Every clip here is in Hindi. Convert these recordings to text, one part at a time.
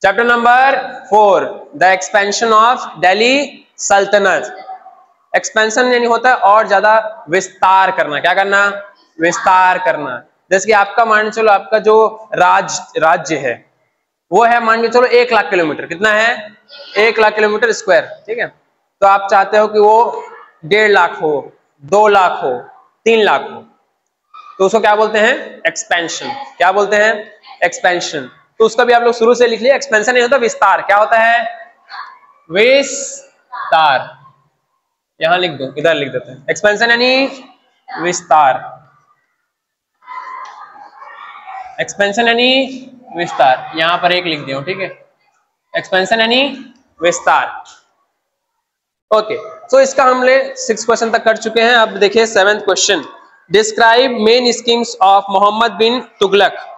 Chapter number 4 the expansion of Delhi सल्तनत। एक्सपेंशन यानी होता है और ज्यादा विस्तार करना। क्या करना? विस्तार करना। जैसे कि आपका मान चलो आपका जो राज्य है वो है मान के चलो 1 लाख किलोमीटर। कितना है? 1 लाख किलोमीटर स्क्वायर। ठीक है, तो आप चाहते हो कि वो 1.5 लाख हो, 2 लाख हो, 3 लाख हो, तो उसको क्या बोलते हैं? एक्सपेंशन। क्या बोलते हैं? एक्सपेंशन। तो उसका भी आप लोग शुरू से लिख लिए। एक्सपेंशन नहीं होता विस्तार। क्या होता है? विस्तार। यहां लिख दो, इधर लिख देते हैं। एक्सपेंशन यानी विस्तार। एक्सपेंशन यानी विस्तार। यहां पर एक लिख दिया। ठीक है, एक्सपेंशन यानी विस्तार। ओके, सो इसका हमने 6 क्वेश्चन तक कर चुके हैं। अब देखिए 7th question. Describe main schemes of Muhammad bin Tughlaq.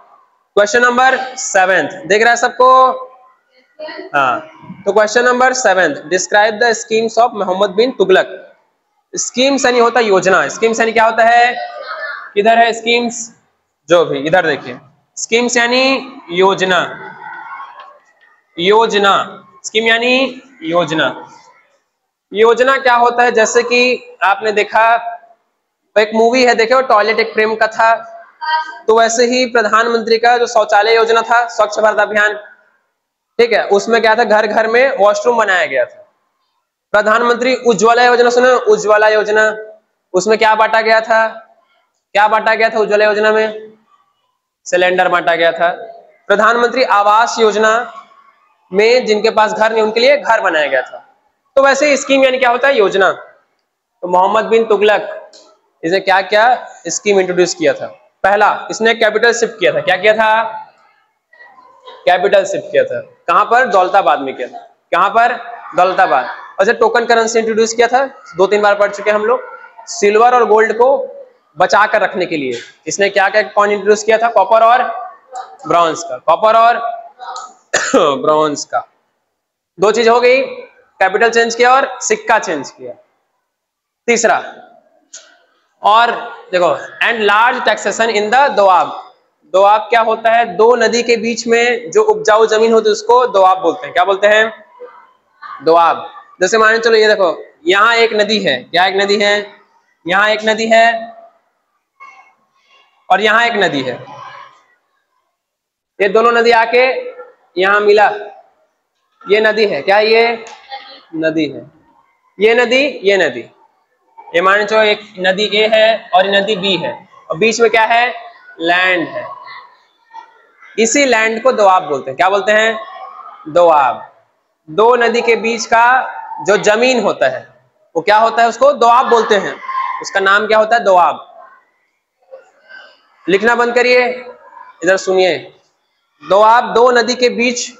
Question number 7 देख रहा है सबको? हाँ, तो question number 7 describe the schemes of Muhammad bin Tughlaq. Schemes यानी होता है योजना। स्कीम्स यानी क्या होता है? किधर है स्कीम्स? जो भी इधर देखिए, स्कीम्स यानी योजना। योजना, स्कीम यानी योजना। योजना क्या होता है? जैसे कि आपने देखा एक मूवी है, देखे वो टॉयलेट एक प्रेम का था, तो वैसे ही प्रधानमंत्री का जो शौचालय योजना था, स्वच्छ भारत अभियान, ठीक है, उसमें क्या था? घर घर में वॉशरूम बनाया गया था। प्रधानमंत्री उज्ज्वला योजना सुना? उज्ज्वला योजना, उसमें क्या बांटा गया था? क्या बांटा गया था उज्ज्वला योजना में? सिलेंडर बांटा गया था। प्रधानमंत्री आवास योजना में जिनके पास घर नहीं उनके लिए घर बनाया गया था। तो वैसे स्कीम यानी क्या होता है? योजना। तो मोहम्मद बिन तुगलक इसने क्या क्या स्कीम इंट्रोड्यूस किया था? पहला, इसने कैपिटल शिफ्ट किया था। क्या किया था? कैपिटल शिफ्ट किया था। कहां पर? दौलताबाद में किया था। कहां पर? दौलताबाद। अच्छा, टोकन करेंसी इंट्रोड्यूस किया था, 2-3 बार पढ़ चुके हैं हम लोग। सिल्वर और गोल्ड को बचा कर रखने के लिए इसने क्या क्या कॉइन इंट्रोड्यूस किया था? कॉपर और ब्रॉन्ज का। कॉपर और ब्रॉन्ज का। 2 चीज हो गई, कैपिटल चेंज किया और सिक्का चेंज किया। तीसरा, और देखो, and large taxation in the Doab. Doab क्या होता है? 2 नदी के बीच में जो उपजाऊ जमीन होती है उसको दोआब बोलते हैं। क्या बोलते हैं? दोआब। जैसे मान चलो ये देखो, यहाँ एक नदी है। क्या एक नदी है? यहाँ एक नदी है और यहाँ एक नदी है। ये दोनों नदी आके यहाँ मिला, ये नदी है। क्या ये नदी है? ये नदी, ये नदी, ये मान चलो एक नदी ए है और नदी बी है, और बीच में क्या है? लैंड है। इसी लैंड को दोआब बोलते हैं। क्या बोलते हैं? दोआब। 2 नदी के बीच का जो जमीन होता है वो क्या होता है? उसको दोआब बोलते हैं। उसका नाम क्या होता है? दोआब। लिखना बंद करिए, इधर सुनिए। दोआब, 2 नदी के बीच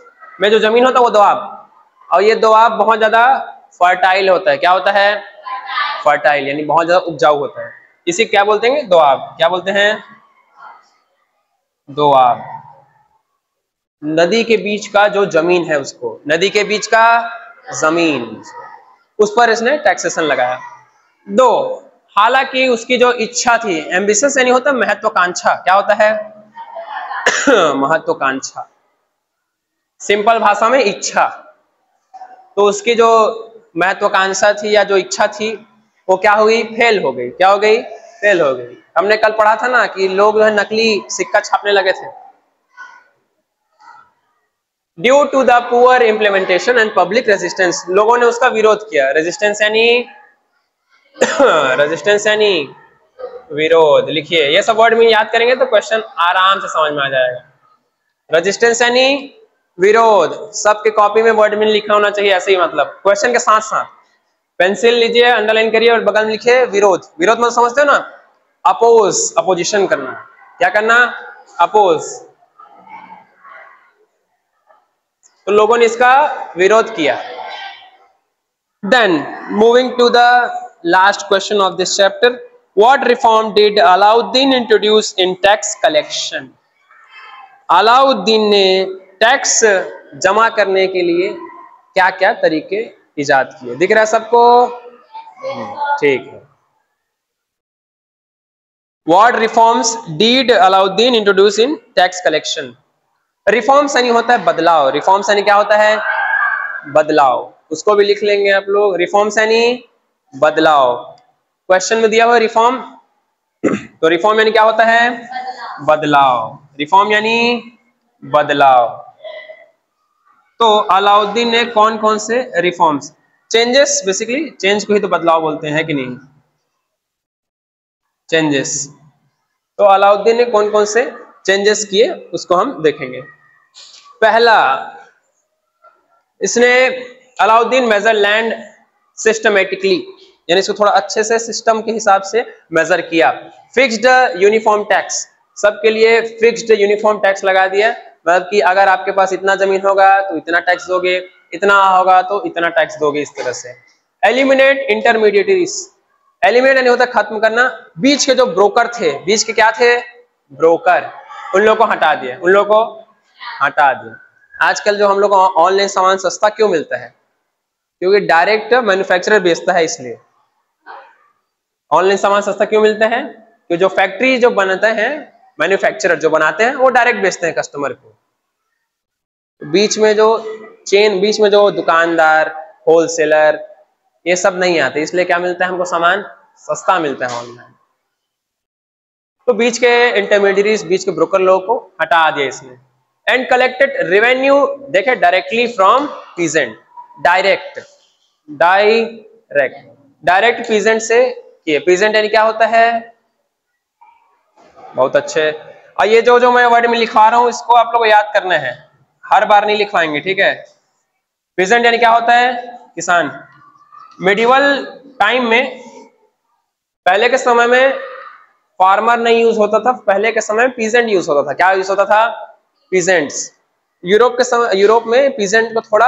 में जो जमीन होता है वो दोआब। और ये दोआब बहुत ज्यादा फर्टाइल होता है। क्या होता है? फर्टाइल, यानी बहुत ज्यादा उपजाऊ होता है। इसे क्या बोलते हैं? दोआब। क्या बोलते हैं? दोआब। नदी के बीच का जो जमीन है उसको, नदी के बीच का जमीन, उस पर इसने टैक्सेशन लगाया। 2, हालांकि उसकी जो इच्छा थी, एम्बिशस यानी होता है महत्वाकांक्षा। क्या होता है? महत्वाकांक्षा, सिंपल भाषा में इच्छा। तो उसकी जो महत्वाकांक्षा थी या जो इच्छा थी वो क्या हुई? फेल हो गई। क्या हो गई? फेल हो गई। हमने कल पढ़ा था ना कि लोग जो है नकली सिक्का छापने लगे थे। Due to the poor implementation and public resistance, लोगों ने उसका विरोध किया। रेजिस्टेंस यानी रेजिस्टेंस यानी विरोध। लिखिए, ये सब वर्ड में याद करेंगे तो क्वेश्चन आराम से समझ में आ जाएगा। रेजिस्टेंस यानी विरोध। सबके कॉपी में वर्ड में लिखा होना चाहिए ऐसे ही, मतलब क्वेश्चन के साथ साथ। पेंसिल लीजिए, अंडरलाइन करिए और बगल में लिखिए विरोध। विरोध मतलब समझते हो ना? अपोज, अपोजिशन करना। क्या करना? अपोज। तो लोगों ने इसका विरोध किया। Then moving to the last question of this chapter, what reform did Alauddin introduce in tax collection. Alauddin ने टैक्स जमा करने के लिए क्या क्या तरीके इजाद किए? दिख रहा है सबको? ठीक है। What reforms did Alauddin introduce in tax collection? Reforms यानी होता है बदलाव, रिफॉर्म्स यानी क्या होता है, बदलाव, उसको भी लिख लेंगे आप लोग, रिफॉर्म्स यानी बदलाव। क्वेश्चन में दिया हुआ रिफॉर्म, तो रिफॉर्म यानी क्या होता है, बदलाव, रिफॉर्म यानी बदलाव। तो अलाउद्दीन ने कौन कौन से रिफॉर्म्स, चेंजेस, बेसिकली चेंज को ही तो बदलाव बोलते हैं कि नहीं, चेंजेस। तो अलाउद्दीन ने कौन कौन से चेंजेस किए उसको हम देखेंगे। पहला, इसने अलाउद्दीन मेजर लैंड सिस्टमेटिकली, यानी इसको थोड़ा अच्छे से सिस्टम के हिसाब से मेजर किया। फिक्स्ड यूनिफॉर्म टैक्स, सबके लिए फिक्स्ड यूनिफॉर्म टैक्स लगा दिया, मतलब कि अगर आपके पास इतना जमीन होगा तो इतना टैक्स दोगे, इतना होगा तो इतना टैक्स दोगे, इस तरह से। एलिमिनेट इंटरमीडिएटरीज, एलिमिनेट यानी होता है खत्म करना, बीच के जो ब्रोकर थे, बीच के क्या थे, ब्रोकर, उन लोगों को हटा दिया, उन लोगों को हटा दिया। आजकल जो हम लोग ऑनलाइन सामान सस्ता क्यों मिलता है, क्योंकि डायरेक्ट मैन्युफैक्चरर बेचता है, इसलिए ऑनलाइन सामान सस्ता क्यों मिलता है, क्योंकि जो फैक्ट्री जो बनाते हैं, मैन्युफैक्चरर जो बनाते हैं वो डायरेक्ट बेचते हैं कस्टमर को। बीच में जो चेन, बीच में जो दुकानदार, होलसेलर, ये सब नहीं आते, इसलिए क्या मिलता है हमको, सामान सस्ता मिलता है ऑनलाइन। तो बीच के इंटरमीडिएटरीज, बीच के ब्रोकर लोगों को हटा दिया इसने। एंड कलेक्टेड रेवेन्यू, देखे directly from peasant, direct, direct peasant से किए। पीजेंट यानी क्या होता है, बहुत अच्छे। और ये जो मैं वर्ड में लिखवा रहा हूं इसको आप लोगों को याद करना है, हर बार नहीं लिखवाएंगे, ठीक है। पीजेंट यानी क्या होता है, किसान। मेडिवल टाइम में, पहले के समय में फार्मर नहीं यूज होता था, पहले के समय में पीजेंट यूज होता था। क्या यूज होता था, पीजेंट्स। यूरोप के समय, यूरोप में पीजेंट को थोड़ा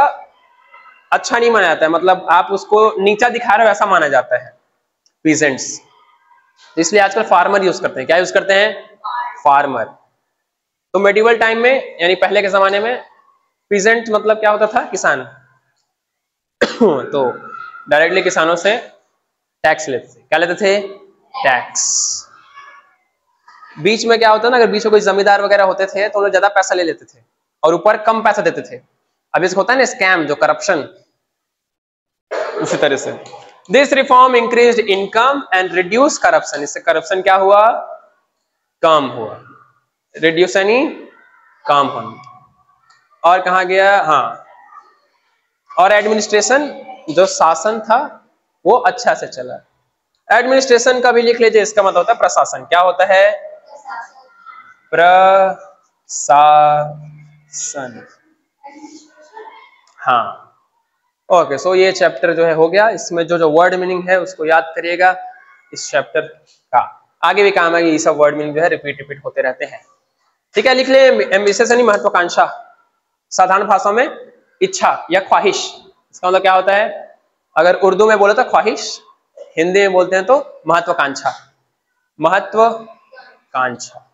अच्छा नहीं माना जाता है, मतलब आप उसको नीचा दिखा रहे हो ऐसा माना जाता है पीजेंट्स, इसलिए आजकल फार्मर यूज करते हैं। क्या यूज करते हैं, फार्मर। तो मेडिवल टाइम में, यानी पहले के जमाने में, पीजेंट मतलब क्या होता था, किसान। तो डायरेक्टली किसानों से टैक्स लेते थे, क्या लेते थे, टैक्स। बीच में क्या होता है ना, अगर बीच में कोई जमींदार वगैरह होते थे तो लोग ज्यादा पैसा ले लेते थे और ऊपर कम पैसा देते थे। अब इसको होता है ना स्कैम, जो करप्शन, उसी तरह से। This reform increased income and reduce corruption, इससे करप्शन क्या हुआ, कम हुआ। रिड्यूस यानी कम होना। और कहा गया, हाँ, और एडमिनिस्ट्रेशन, जो शासन था वो अच्छा से चला। एडमिनिस्ट्रेशन का भी लिख लीजिए, इसका मतलब होता है प्रशासन। क्या होता है, प्रशासन। हाँ, ओके। सो ये चैप्टर जो है हो गया, इसमें जो जो वर्ड मीनिंग है उसको याद करिएगा इस चैप्टर का, आगे भी काम आएगी। ये सब वर्ड मीनिंग जो है रिपीट होते रहते हैं, ठीक है। लिख ले, एम्बिशियस यानी महत्वाकांक्षा, साधारण भाषा में इच्छा या ख्वाहिश। इसका मतलब क्या होता है, अगर उर्दू में बोले तो ख्वाहिश, हिंदी में बोलते हैं तो महत्वाकांक्षा, महत्वाकांक्षा।